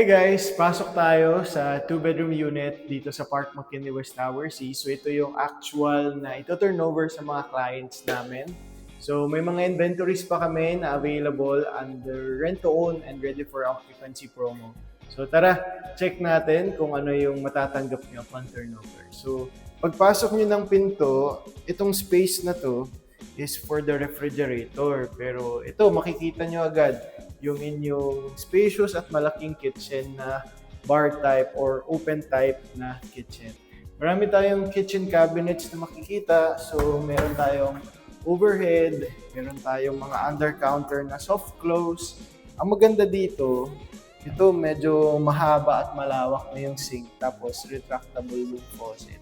Hi guys! Pasok tayo sa 2-bedroom unit dito sa Park McKinley West Tower C. So ito yung actual na ito-turnover sa mga clients namin. So may mga inventories pa kami na available under rent-to-own and ready for occupancy promo. So tara, check natin kung ano yung matatanggap nyo upon turnover. So pagpasok nyo ng pinto, itong space na to is for the refrigerator. Pero ito, makikita nyo agad yung inyong spacious at malaking kitchen na bar type or open type na kitchen. Marami tayong kitchen cabinets na makikita. So, meron tayong overhead, meron tayong mga under counter na soft close. Ang maganda dito, ito medyo mahaba at malawak na yung sink, tapos retractable yung faucet.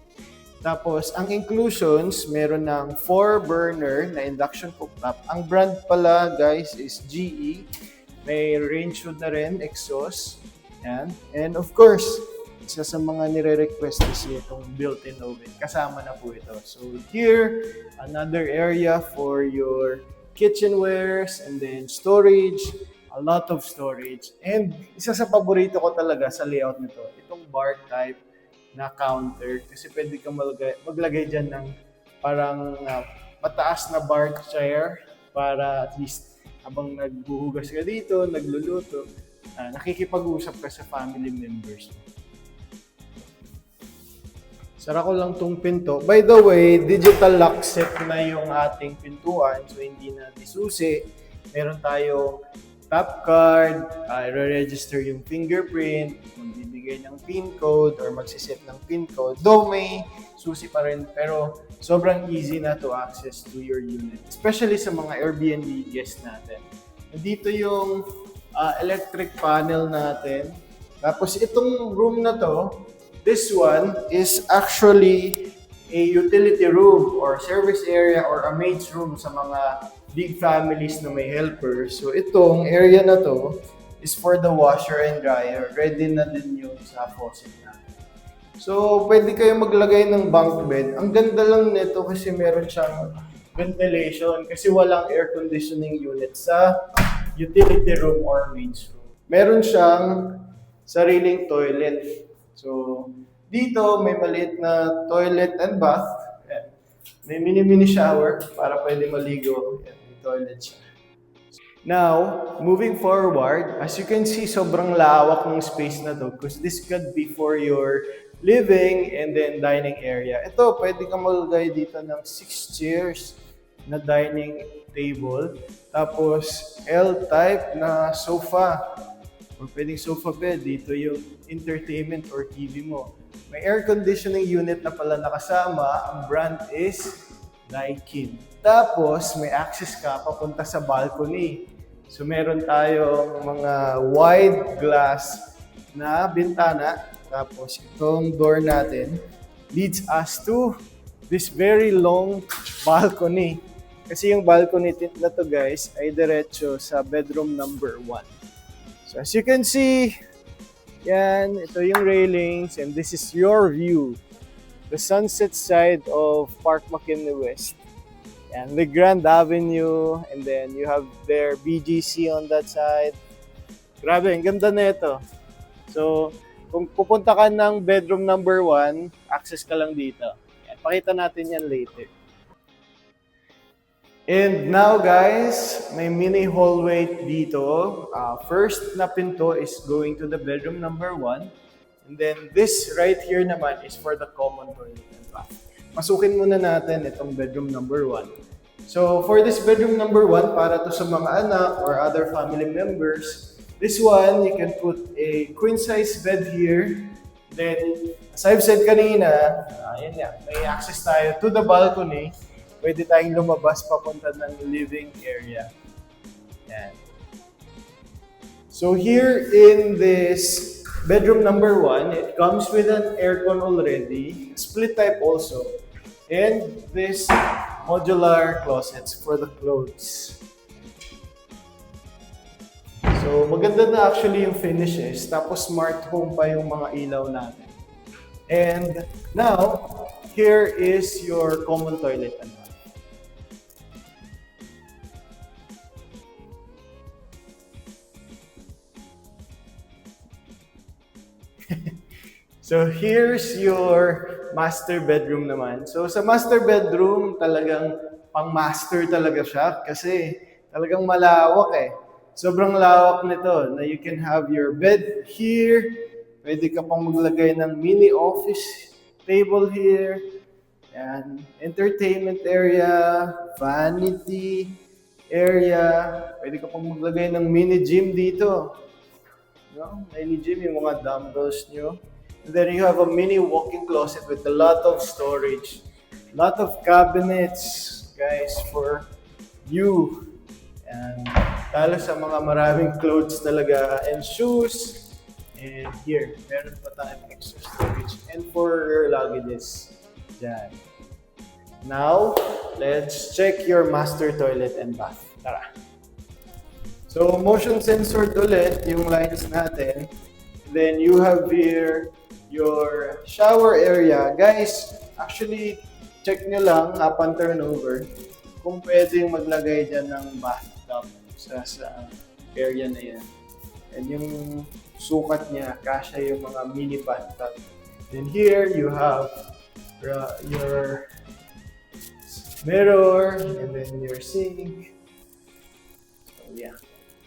Tapos, ang inclusions, meron ng 4-burner na induction cooktop. Ang brand pala, guys, is GE. May range hood na rin, exhaust. Yan. And of course, isa sa mga nire-request is itong built-in oven. Kasama na po ito. So here, another area for your kitchenwares and then storage. A lot of storage. And isa sa paborito ko talaga sa layout nito, itong bar type na counter. Kasi pwede kang maglagay dyan ng parang mataas na bar chair para at least habang nagbuhugas ka dito, nagluluto, nakikipag-usap ka sa family members mo. Sara ko lang tong pinto. By the way, digital lock set na yung ating pintuan, so hindi na disusi. Meron tayong tap card, i-register yung fingerprint, magbibigay ng PIN code or magsiset ng PIN code. Though may susi pa rin, pero sobrang easy na to access to your unit. Especially sa mga Airbnb guests natin. Dito yung electric panel natin. Tapos itong room na to, this one is actually a utility room or service area or a maid's room sa mga big families na may helpers. So itong area na to is for the washer and dryer. Ready na din yung sa faucet natin. So pwede kayo maglagay ng bunk bed. Ang ganda lang nito kasi meron siyang ventilation kasi walang air conditioning unit sa utility room or maid's room. Meron siyang sariling toilet. So dito may maliit na toilet and bath. May mini shower para pwede maligo. Yan, may toilet siya. Now, moving forward, as you can see, sobrang lawak ng space na to because this could be for your living and then dining area. Ito, pwede kang maglagay dito ng 6 chairs na dining table. Tapos, L-type na sofa. Or pwedeng sofa bed. Dito yung entertainment or TV mo. May air conditioning unit na pala nakasama. Ang brand is Daikin. Tapos, may access ka papunta sa balcony. So, meron tayong mga wide glass na bintana. Tapos, itong door natin leads us to this very long balcony. Kasi yung balcony na to, guys, ay diretso sa bedroom number 1. So, as you can see, yan, ito yung railings and this is your view. The sunset side of Park McKinley West. And the Grand Avenue and then you have their BGC on that side. Grabe, ang ganda na ito. So, kung pupunta ka ng bedroom number 1, access ka lang dito. Yan, pakita natin yan later. And now guys, may mini hallway dito. First na pinto is going to the bedroom number 1. And then this right here naman is for the common toilet and bath. Pasukin muna natin itong bedroom number 1. So for this bedroom number 1, para to sa mga anak or other family members, this one, you can put a queen size bed here. Then, as I've said kanina, yun yan, may access tayo to the balcony. Pwede tayong lumabas papunta ng living area. Yan. So here in this bedroom number 1, it comes with an aircon already, split type also, and this modular closets for the clothes. So maganda na actually yung finishes, tapos smart home pa yung mga ilaw natin. And now, here is your common toilet and bath. So here's your master bedroom naman. So sa master bedroom, talagang pang-master talaga siya kasi talagang malawak eh. Sobrang lawak nito na you can have your bed here. Pwede ka pang maglagay ng mini office table here. And entertainment area, vanity area. Pwede ka pang maglagay ng mini gym dito. No? Mini gym, yung mga dumbbells nyo. And then you have a mini walk-in closet with a lot of storage. Lot of cabinets, guys, for you. And lalo sa mga maraming clothes talaga and shoes. And here, meron pa tayong extra storage. And for your luggages. Dyan. Now, let's check your master toilet and bath. Tara. So, motion censored ulit yung lines natin. Then you have here your shower area. Guys, actually, check nyo lang upon turnover kung pwedeng maglagay dyan ng bathtub sa area na yan. And yung sukat niya, kasya yung mga mini bathtub. Then here, you have your mirror, and then your sink. So yeah,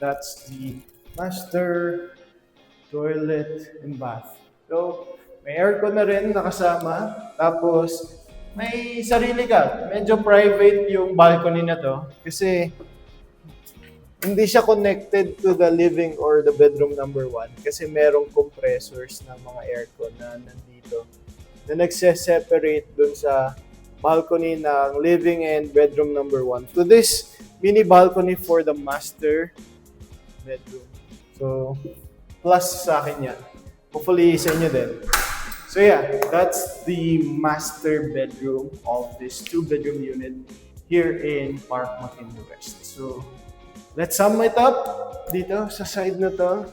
that's the master toilet and bath. So, may aircon na rin nakasama. Tapos, may sarili ka. Medyo private yung balcony na to. Kasi, hindi siya connected to the living or the bedroom number 1. Kasi merong compressors ng mga aircon na nandito. Na nagse-separate dun sa balcony ng living and bedroom number 1 to this mini balcony for the master bedroom. So, plus sa akin yan. Hopefully sa inyo din. So yeah, that's the master bedroom of this 2-bedroom unit here in Park McKinley West. So, let's sum it up dito sa side na to.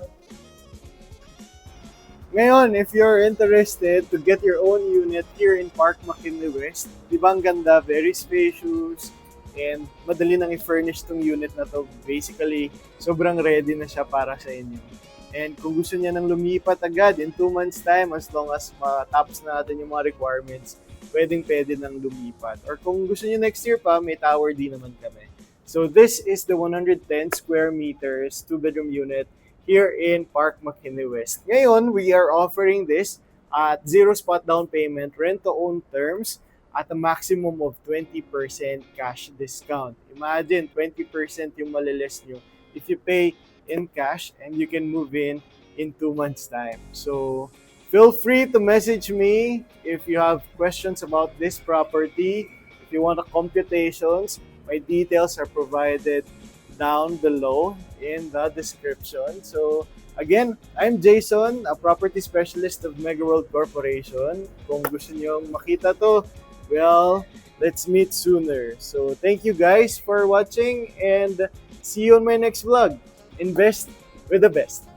Ngayon, if you're interested to get your own unit here in Park McKinley West, di ba ang ganda, very spacious, and madali nang i-furnish tong unit na to. Basically, sobrang ready na siya para sa inyo. And kung gusto niya nang lumipat agad in 2 months time, as long as matapos na natin yung mga requirements, pwede nang lumipat. Or kung gusto niyo next year pa, may tower D naman kami. So this is the 110 square meters 2-bedroom unit here in Park McKinley West. Ngayon, we are offering this at 0 spot down payment, rent-to-own terms, at a maximum of 20% cash discount. Imagine, 20% yung maliless nyo if you pay in cash and you can move in 2 months time. So, feel free to message me if you have questions about this property. If you want the computations, my details are provided down below in the description. So, again, I'm Jason, a property specialist of Mega World Corporation. Kung gusto niyo makita to, well, let's meet sooner. So, thank you guys for watching and see you on my next vlog. Invest with the best.